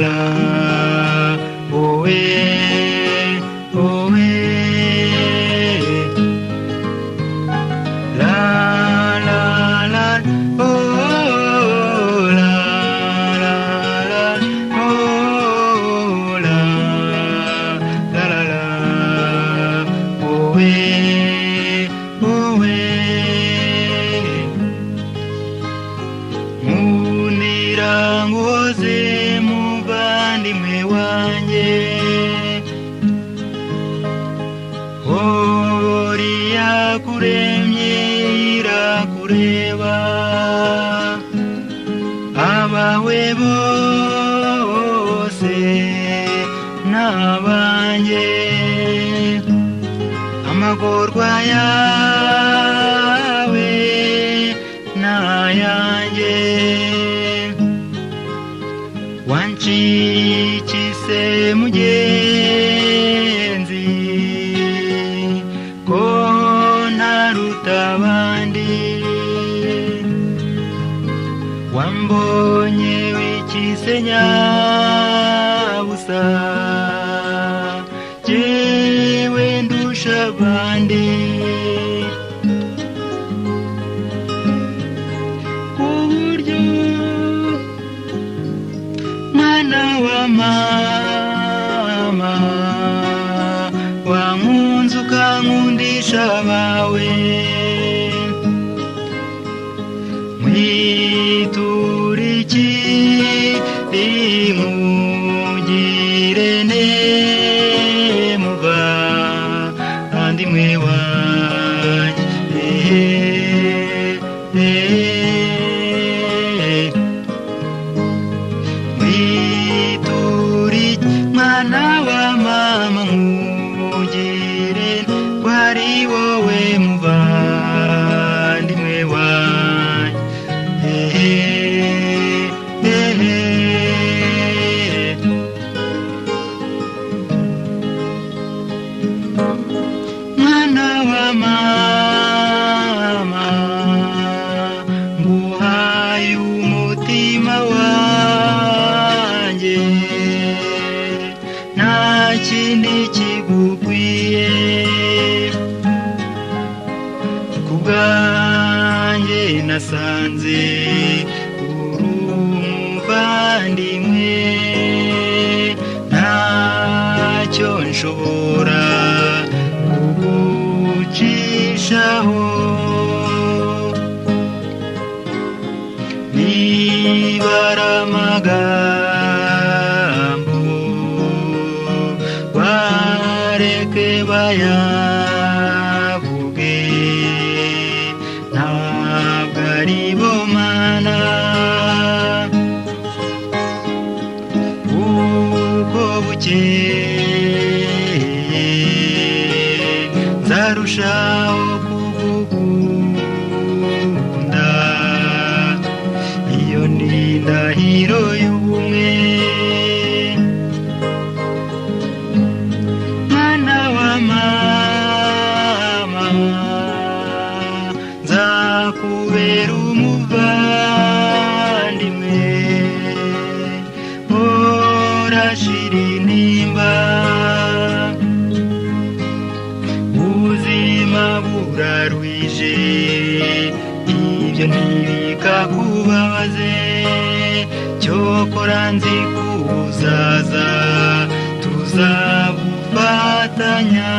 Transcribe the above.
la, oh la la la, oh la la la, oh la la la la, oh Munirangoze muvandimwe wanjye, Oriya kuremye irakureba, abawe bose n'abanjye, amagorwa yawe n'ayanjye, wancikise mugenzi ko ntaruta abandi, wambonye wikise nyabusa, jyewe ndusha abandi, uburyo mwana wa mama wankunze ukankundisha abawe, mwitura iki rimugire ne muvandimwe wanjye, mwana wa mama nkugire wari wowe muvandimwe wanjye, mwana wa mama nguhaye umutima wanjye, nta kindi kigukwiye, kubwanjye nasanze uri umuvandimwe, ntacyo nshobora kugucishaho, nibara amagambo bareke bayavuge, ntabwo ari bo mana, uko bukeye nzarushaho kugukunda, iyo ni indahiro y'ubumwe, mwana wa mama nzakubera umuvandimwe, urashira intimba, ubuzima burarwije, ibyo ntibikakubabaze, cyokora nzi kuzaza tuzabufatanya.